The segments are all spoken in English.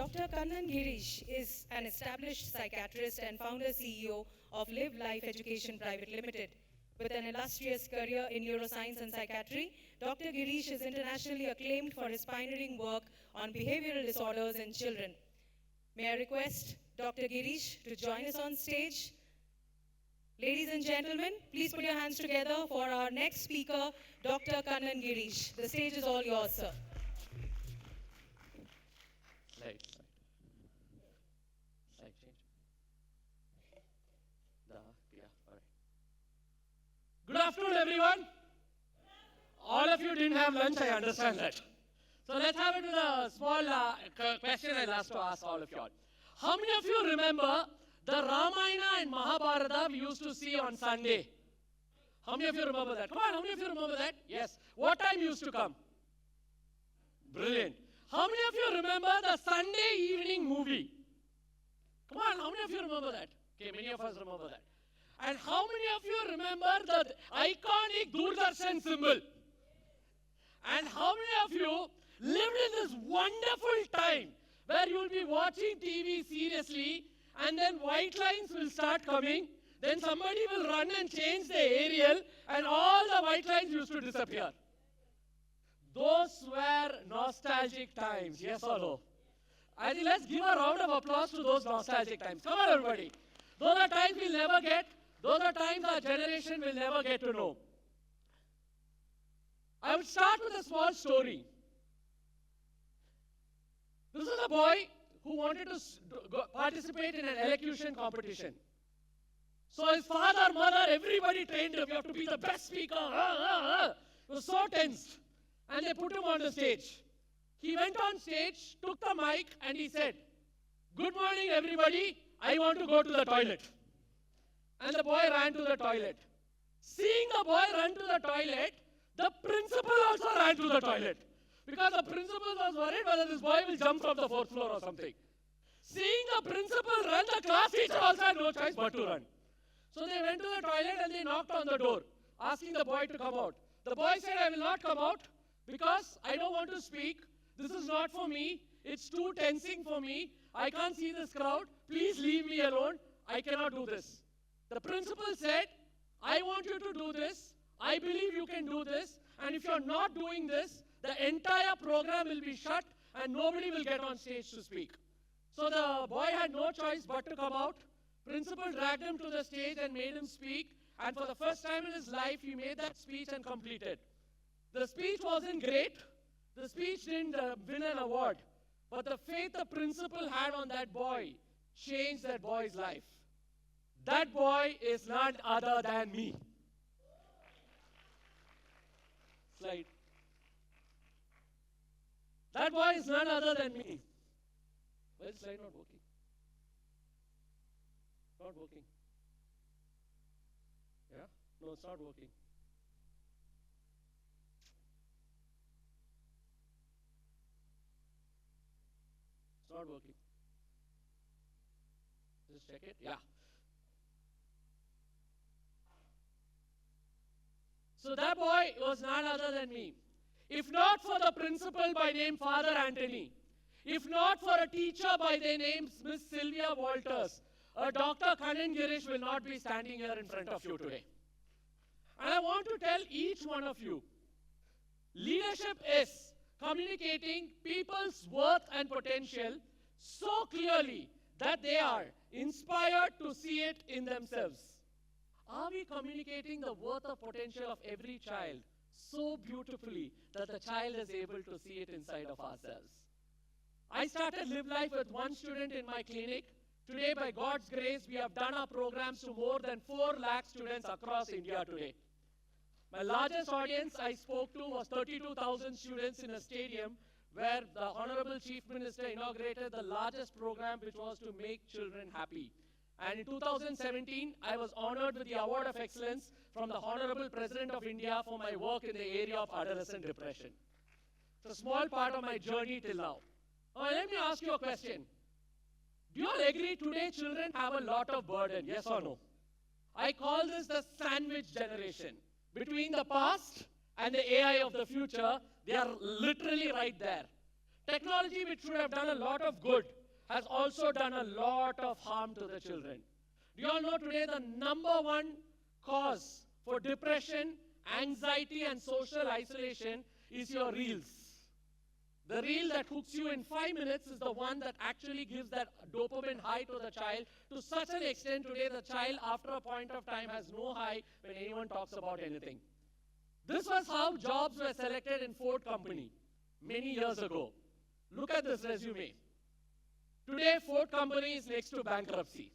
Dr. Kannan Gireesh is an established psychiatrist and founder CEO of LiveLife Education Private Limited. With an illustrious career in neuroscience and psychiatry, Dr. Gireesh is internationally acclaimed for his pioneering work on behavioral disorders in children. May I request Dr. Gireesh to join us on stage? Ladies and gentlemen, please put your hands together for our next speaker, Dr. Kannan Gireesh. The stage is all yours, sir. Slide change. Yeah, all right. Good afternoon, everyone. All of you didn't have lunch, I understand that. So let's have it with a small question I'll ask all of you all. How many of you remember the Ramayana and Mahabharata we used to see on Sunday? How many of you remember that? Come on, how many of you remember that? Yes. What time used to come? Brilliant. How many of you remember the Sunday evening movie? Come on, how many of you remember that? Okay, many of us remember that. And how many of you remember the iconic Doordarshan symbol? And how many of you lived in this wonderful time where you will be watching TV seriously and then white lines will start coming, then somebody will run and change the aerial and all the white lines used to disappear? Those were nostalgic times, yes or no? I think let's give a round of applause to those nostalgic times. Come on, everybody. Those are times we'll never get. Those are times our generation will never get to know. I would start with a small story. This is a boy who wanted to participate in an elocution competition. So his father, mother, everybody trained him. You have to be the best speaker. He was so tense. And they put him on the stage. He went on stage, took the mic, and he said, "Good morning, everybody. I want to go to the toilet." And the boy ran to the toilet. Seeing the boy run to the toilet, the principal also ran to the toilet. Because the principal was worried whether this boy will jump from the fourth floor or something. Seeing the principal run, the class teacher also had no choice but to run. So they went to the toilet and they knocked on the door, asking the boy to come out. The boy said, "I will not come out because I don't want to speak. This is not for me. It's too tensing for me. I can't see this crowd. Please leave me alone. I cannot do this." The principal said, "I want you to do this. I believe you can do this. And if you're not doing this, the entire program will be shut and nobody will get on stage to speak." So the boy had no choice but to come out. Principal dragged him to the stage and made him speak. And for the first time in his life, he made that speech and completed. The speech wasn't great. The speech didn't win an award. But the faith the principal had on that boy changed that boy's life. That boy is none other than me. Slide. That boy is none other than me. Why is the slide not working? Not working. Yeah? No, it's not working. It's not working. Just check it. Yeah. So that boy was none other than me. If not for the principal by name Father Anthony, if not for a teacher by the name Miss Sylvia Walters, Dr. Kannan Gireesh will not be standing here in front of you today. And I want to tell each one of you, leadership is communicating people's worth and potential so clearly that they are inspired to see it in themselves. Are we communicating the worth of potential of every child so beautifully that the child is able to see it inside of ourselves? I started LiveLife with one student in my clinic. Today, by God's grace, we have done our programs to more than 4 lakh students across India today. My largest audience I spoke to was 32,000 students in a stadium where the Honorable Chief Minister inaugurated the largest program, which was to make children happy. And in 2017, I was honored with the Award of Excellence from the Honorable President of India for my work in the area of adolescent depression. It's a small part of my journey till now. Now, let me ask you a question. Do you all agree today children have a lot of burden, yes or no? I call this the sandwich generation. Between the past and the AI of the future, they are literally right there. Technology, which should have done a lot of good, has also done a lot of harm to the children. Do you all know today the number one cause for depression, anxiety, and social isolation is your reels? The reel that hooks you in 5 minutes is the one that actually gives that dopamine high to the child. To such an extent today, the child after a point of time has no high when anyone talks about anything. This was how jobs were selected in Ford Company many years ago. Look at this resume. Today, Ford Company is next to bankruptcy.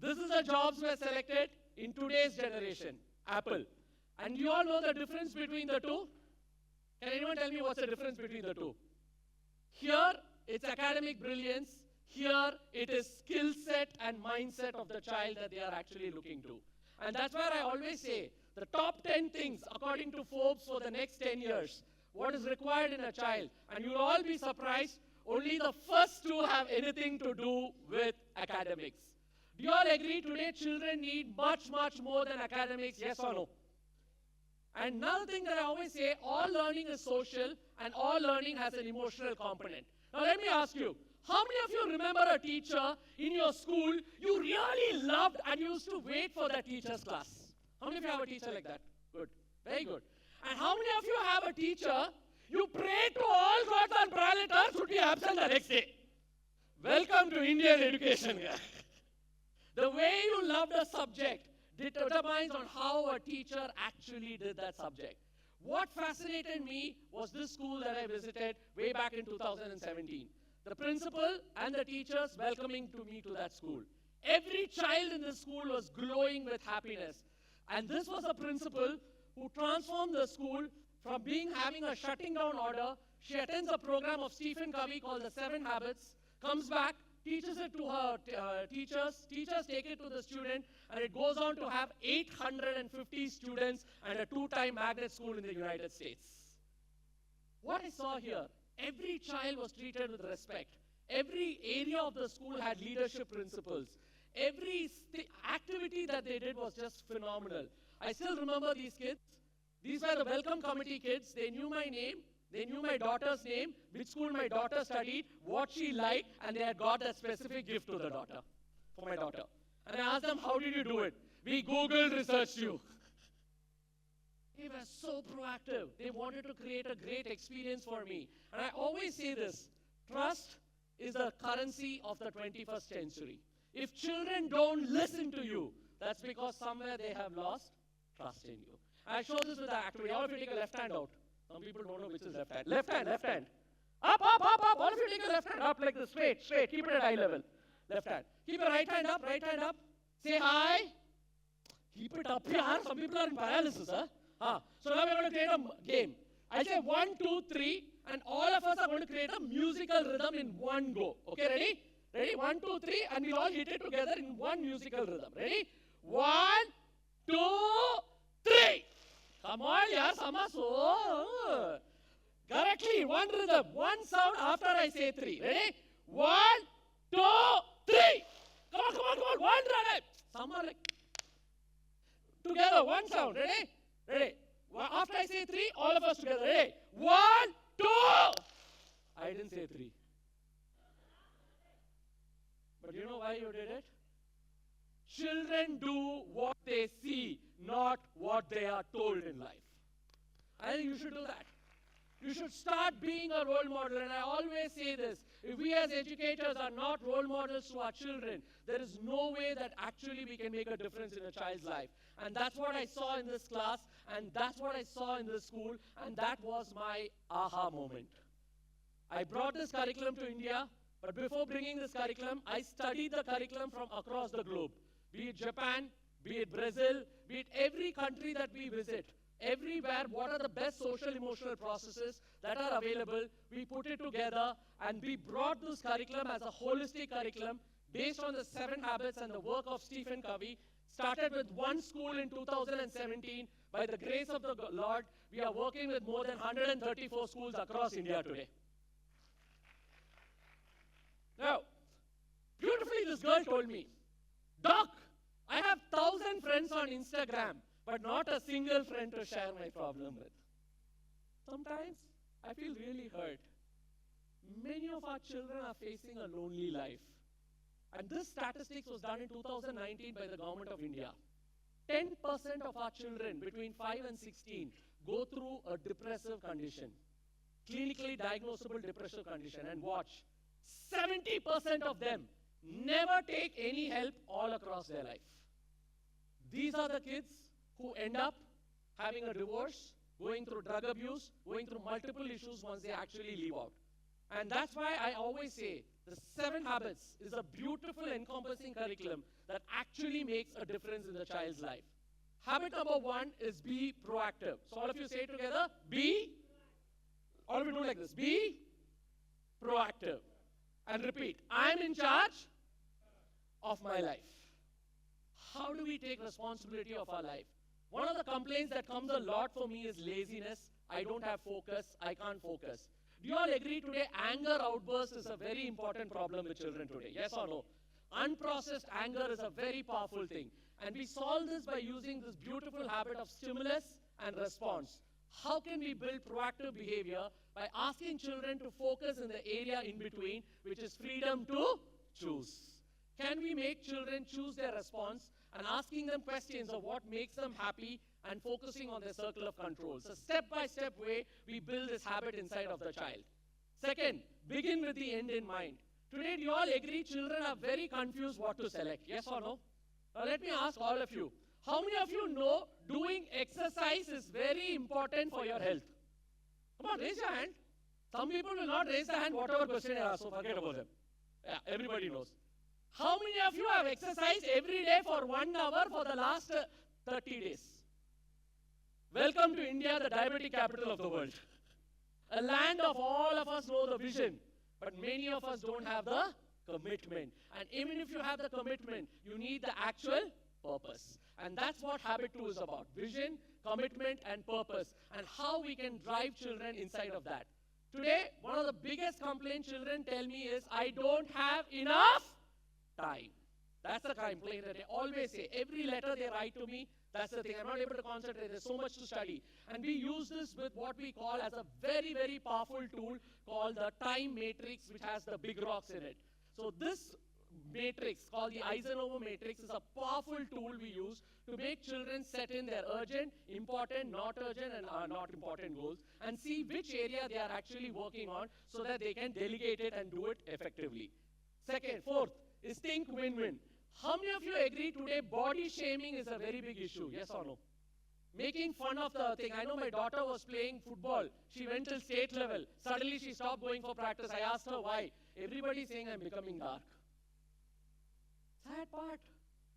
This is the jobs were selected in today's generation, Apple. And you all know the difference between the two? Can anyone tell me what's the difference between the two? Here, it's academic brilliance. Here, it is skill set and mindset of the child that they are actually looking to. And that's why I always say, the top 10 things, according to Forbes, for the next 10 years, what is required in a child. And you'll all be surprised, only the first two have anything to do with academics. Do you all agree today children need much, much more than academics, yes or no? And another thing that I always say, all learning is social and all learning has an emotional component. Now let me ask you, how many of you remember a teacher in your school you really loved and you used to wait for that teacher's class? How many of you have a teacher like that? Good, very good. And how many of you have a teacher you pray to all gods and planetars should be absent the next day? Welcome to Indian education. The way you loved a subject determines on how a teacher actually did that subject. What fascinated me was this school that I visited way back in 2017. The principal and the teachers welcoming to me to that school. Every child in the school was glowing with happiness. And this was a principal who transformed the school from having a shutting down order. She attends a program of Stephen Covey called The 7 Habits, comes back, teaches it to her teachers take it to the student, and it goes on to have 850 students and a 2-time magnet school in the United States. What I saw here, every child was treated with respect. Every area of the school had leadership principles. Every activity that they did was just phenomenal. I still remember these kids. These were the welcome committee kids. They knew my name. They knew my daughter's name, which school my daughter studied, what she liked, and they had got that specific gift to the daughter, for my daughter. And I asked them, how did you do it? We Googled, researched you. They were so proactive. They wanted to create a great experience for me. And I always say this, trust is the currency of the 21st century. If children don't listen to you, that's because somewhere they have lost trust in you. I show this with the activity. All of you take a left hand out. Some people don't know which is left hand. Left hand, left hand. Up, up, up, up. All of you take a left hand up like this. Straight, straight. Keep it at eye level. Left hand. Keep your right hand up, right hand up. Say hi. Keep it up. Yeah, some people are in paralysis, huh? So now we're going to create a game. I say 1, 2, 3, and all of us are going to create a musical rhythm in one go. Okay, ready? Ready? 1, 2, 3, and we'll all hit it together in one musical rhythm. Ready? 1, 2, 3. Come on, yeah, so. Correctly, one rhythm, one sound after I say 3. Ready? 1, 2, 3. Come on, come on, come on. One rhythm. Someone like. Together, one sound. Ready? Ready? After I say 3, all of us together. Ready? 1, 2. I didn't say 3. But you know why you did it? Children do what they see, not what they are told in life. I think you should do that. You should start being a role model. And I always say this, if we as educators are not role models to our children, there is no way that actually we can make a difference in a child's life. And that's what I saw in this class, and that's what I saw in this school, and that was my aha moment. I brought this curriculum to India, but before bringing this curriculum, I studied the curriculum from across the globe. Be it Japan, be it Brazil, be it every country that we visit. Everywhere, what are the best social emotional processes that are available, we put it together, and we brought this curriculum as a holistic curriculum based on the 7 habits and the work of Stephen Covey. Started with one school in 2017. By the grace of the Lord, we are working with more than 134 schools across India today. Now, beautifully this girl told me, Doc, I have 1,000 friends on Instagram, but not a single friend to share my problem with. Sometimes I feel really hurt. many of our children are facing a lonely life. And this statistics was done in 2019 by the government of India. 10% of our children between 5 and 16 go through a depressive condition, clinically diagnosable depressive condition. And watch, 70% of them never take any help all across their life. These are the kids who end up having a divorce, going through drug abuse, going through multiple issues once they actually leave out. And that's why I always say the 7 habits is a beautiful encompassing curriculum that actually makes a difference in the child's life. Habit number 1 is be proactive. So all of you say together, all of you do like this, be proactive. And repeat, I'm in charge of my life. How do we take responsibility of our life? One of the complaints that comes a lot for me is laziness. I don't have focus, I can't focus. Do you all agree today anger outburst is a very important problem with children today? Yes or no? Unprocessed anger is a very powerful thing. And we solve this by using this beautiful habit of stimulus and response. How can we build proactive behavior? By asking children to focus in the area in between, which is freedom to choose. Can we make children choose their response and asking them questions of what makes them happy and focusing on their circle of control? So step-by-step way, we build this habit inside of the child. Second, begin with the end in mind. Today, do you all agree children are very confused what to select? Yes or no? Now let me ask all of you. How many of you know doing exercise is very important for your health? Come on, raise your hand. Some people will not raise their hand whatever question you ask, so forget about them. Yeah, everybody knows. How many of you have exercised every day for 1 hour for the last 30 days? Welcome to India, the diabetic capital of the world. A land of all of us know the vision, but many of us don't have the commitment. And even if you have the commitment, you need the actual purpose. And that's what habit 2 is about. Vision, commitment, and purpose. And how we can drive children inside of that. Today, one of the biggest complaints children tell me is, I don't have enough time. That's the complaint that they always say. Every letter they write to me, that's the thing. I'm not able to concentrate. There's so much to study. And we use this with what we call as a very, very powerful tool called the time matrix, which has the big rocks in it. So this matrix called the Eisenhower matrix is a powerful tool we use to make children set in their urgent, important, not urgent, and not important goals and see which area they are actually working on so that they can delegate it and do it effectively. Fourth is think win-win. How many of you agree today body shaming is a very big issue? Yes or no? Making fun of the thing. I know my daughter was playing football. She went till state level. Suddenly she stopped going for practice. I asked her why. Everybody's saying I'm becoming dark. Sad part.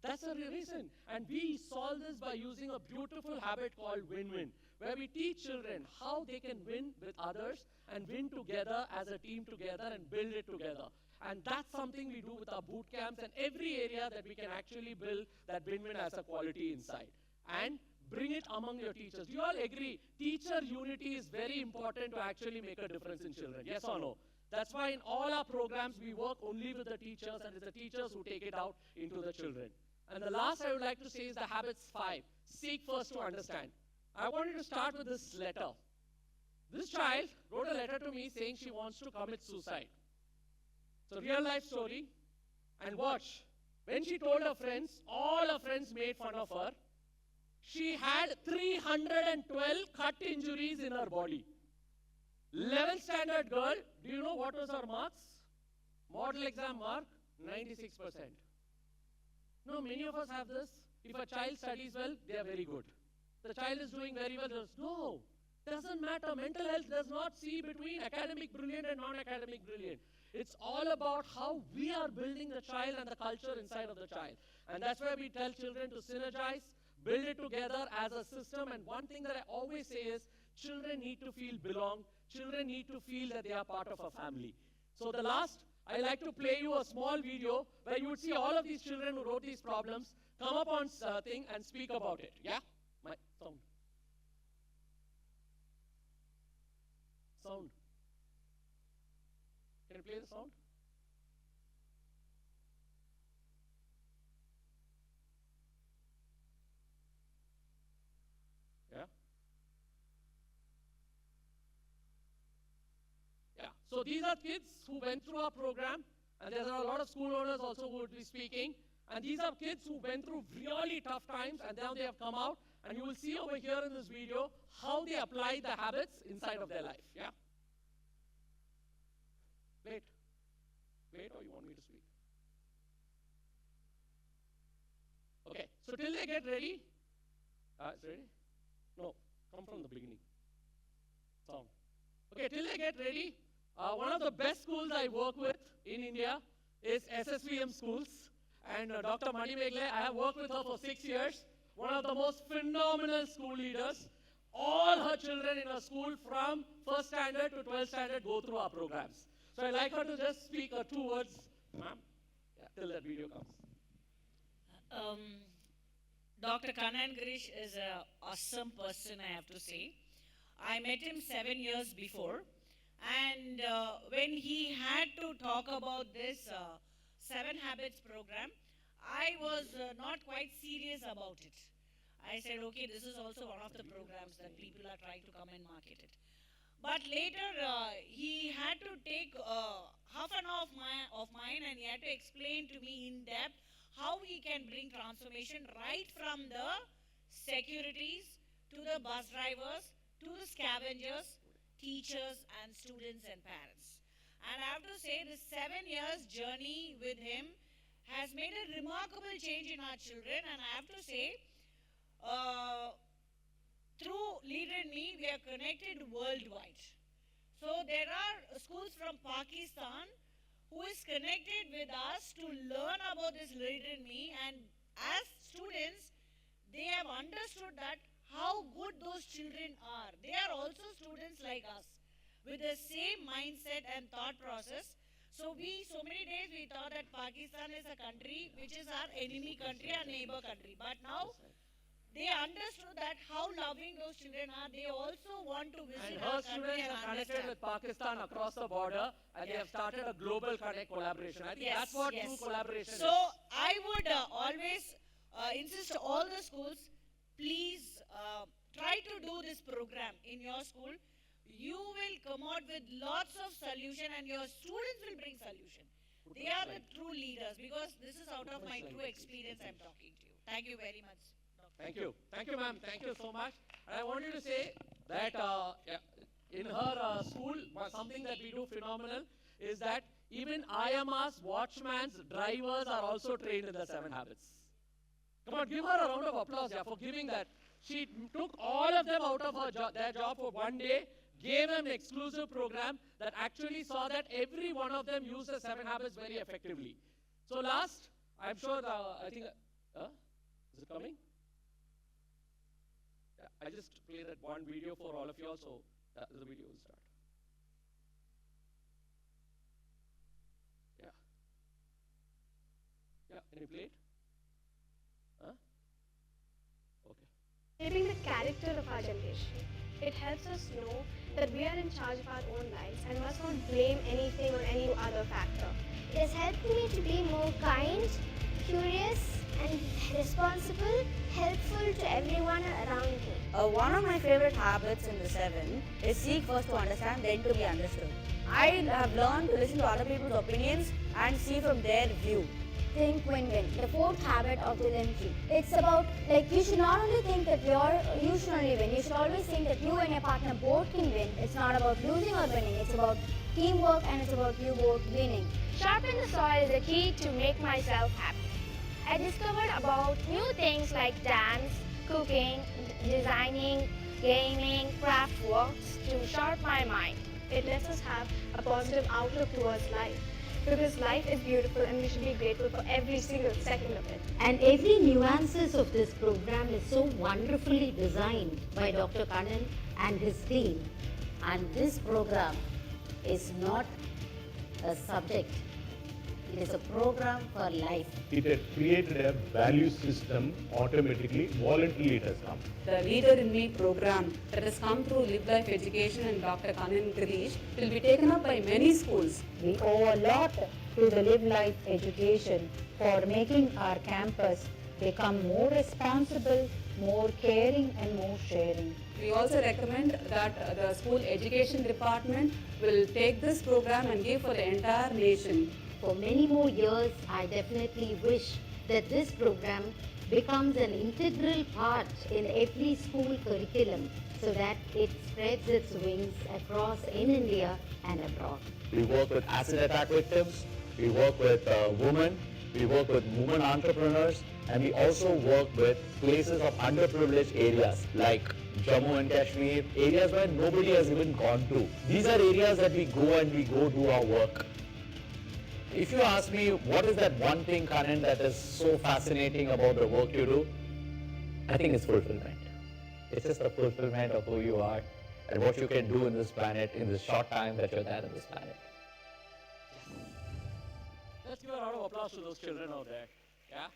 That's the reason. And we solve this by using a beautiful habit called win-win, where we teach children how they can win with others and win together as a team together and build it together. And that's something we do with our boot camps and every area that we can actually build that win-win as a quality inside. And bring it among your teachers. Do you all agree? Teacher unity is very important to actually make a difference in children. Yes or no? That's why in all our programs, we work only with the teachers, and it's the teachers who take it out into the children. And the last I would like to say is the habits 5. Seek first to understand. I wanted to start with this letter. This child wrote a letter to me saying she wants to commit suicide. So real life story. And watch. When she told her friends, all her friends made fun of her. She had 312 cut injuries in her body. 11th standard girl, do you know what was her marks? Model exam mark, 96%. No, many of us have this. If a child studies well, they are very good. The child is doing very well. No, doesn't matter. Mental health does not see between academic brilliant and non-academic brilliant. It's all about how we are building the child and the culture inside of the child. And that's why we tell children to synergize, build it together as a system. And one thing that I always say is, children need to feel belong. Children need to feel that they are part of a family. So the last, I like to play you a small video where you would see all of these children who wrote these problems come up on thing and speak about it. Yeah? My sound. Sound. Can you play the sound? Yeah? Yeah. So these are kids who went through our program, and there are a lot of school owners also who would be speaking. And these are kids who went through really tough times, and now they have come out. And you will see over here in this video how they apply the habits inside of their life. Yeah? Wait. Wait, or you want me to speak? Okay, so till they get ready. It's ready? No, come from the beginning. Sound. Okay, till they get ready. One of the best schools I work with in India is SSVM schools. And Dr. Mani Megle, I have worked with her for 6 years. One of the most phenomenal school leaders. All her children in her school from 1st standard to 12th standard go through our programs. So I'd like her to just speak 2 words, ma'am, till that video comes. Dr. Kannan Gireesh is an awesome person, I have to say. I met him 7 years before. And when he had to talk about this 7 Habits program, I was not quite serious about it. I said, okay, this is also one of the programs that people are trying to come and market it. But later, he had to take half an hour of mine, and he had to explain to me in depth how he can bring transformation right from the securities to the bus drivers, to the scavengers, teachers and students and parents. And I have to say, this 7 years journey with him has made a remarkable change in our children. And I have to say, through Leader in Me, we are connected worldwide. So there are schools from Pakistan who is connected with us to learn about this Leader in Me. And as students, they have understood that how good those children are. They are also students like us with the same mindset and thought process. So many days we thought that Pakistan is a country which is our enemy country, our neighbor country. But now they understood that how loving those children are. They also want to visit our country students and are connected understand. with Pakistan across the border, and they have started a global connect collaboration. I think that's what true collaboration So is. I would always insist to all the schools, please try to do this program in your school. You will come out with lots of solution, and your students will bring solution. They are the true leaders, because this is out of my true experience I'm talking to you. Thank you very much. Thank you. Thank you, ma'am. Thank you so much. And I wanted to say that in her school, something that we do phenomenal is that even IMRs, watchmans, drivers are also trained in the 7 habits. Come on, give her a round of applause for giving that. She took all of them out of their job for 1 day, gave them an exclusive program that actually saw that every one of them used the 7 habits very effectively. So last, I'm sure, I think, is it coming? I just played that one video for all of you all, so the video will start. Yeah, can you play it? Okay. Shaping the character of our generation. It helps us know that we are in charge of our own lives and must not blame anything or any other factor. It has helped me to be more kind, curious and responsible, helpful to everyone around me. One of my favorite habits in the 7 is seek first to understand, then to be understood. I have learned to listen to other people's opinions and see from their view. Think win-win, the 4th habit of the Lim tree. It's about, you should not only think that you should only win, you should always think that you and your partner both can win. It's not about losing or winning, it's about teamwork and it's about you both winning. Sharpen the saw is the key to make myself happy. I discovered about new things like dance, cooking, designing, gaming, craft works to sharpen my mind. It lets us have a positive outlook towards life. Because life is beautiful and we should be grateful for every single second of it. And every nuances of this program is so wonderfully designed by Dr. Kannan and his team. And this program is not a subject, it is a program for life. It had created a value system automatically, voluntarily it has come. The Leader in Me program that has come through LiveLife Education and Dr. Kannan Gireesh will be taken up by many schools. We owe a lot to the LiveLife Education for making our campus become more responsible, more caring and more sharing. We also recommend that the school education department will take this program and give for the entire nation. For many more years, I definitely wish that this program becomes an integral part in every school curriculum so that it spreads its wings across in India and abroad. We work with acid attack victims, we work with women, we work with women entrepreneurs, and we also work with places of underprivileged areas like Jammu and Kashmir, areas where nobody has even gone to. These are areas that we go do our work. If you ask me, what is that one thing, Kannan, that is so fascinating about the work you do? I think it's fulfillment. It's just the fulfillment of who you are and what you can do in this planet in the short time that you're there on this planet. Let's give a round of applause to those children out there. Yeah.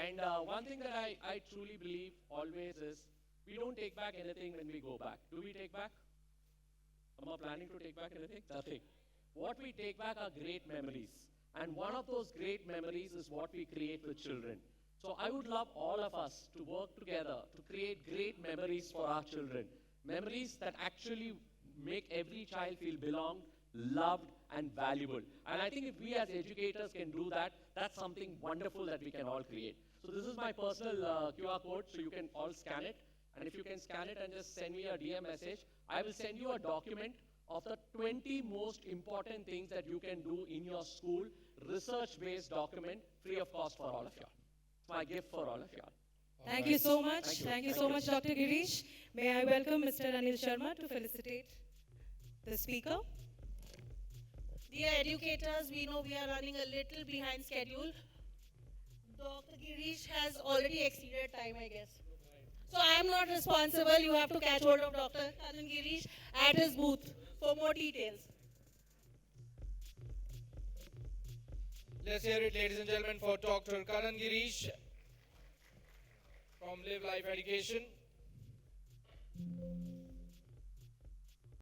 And one thing that I truly believe always is we don't take back anything when we go back. Do we take back? Am I planning to take back anything? Nothing. What we take back are great memories. And one of those great memories is what we create with children. So I would love all of us to work together to create great memories for our children. Memories that actually make every child feel belonged, loved, and valuable. And I think if we as educators can do that, that's something wonderful that we can all create. So this is my personal QR code, so you can all scan it. And if you can scan it and just send me a DM message, I will send you a document of the 20 most important things that you can do in your school, research-based document, free of cost for all of y'all. It's my gift for all of y'all. Thank you so much. Thank you so much, Dr. Gireesh. May I welcome Mr. Anil Sharma to felicitate the speaker. Dear educators, we know we are running a little behind schedule. Dr. Gireesh has already exceeded time, I guess. So I am not responsible. You have to catch hold of Dr. Kannan Gireesh at his booth for more details. Let's hear it, ladies and gentlemen, for Dr. Kannan Gireesh from LiveLife Education.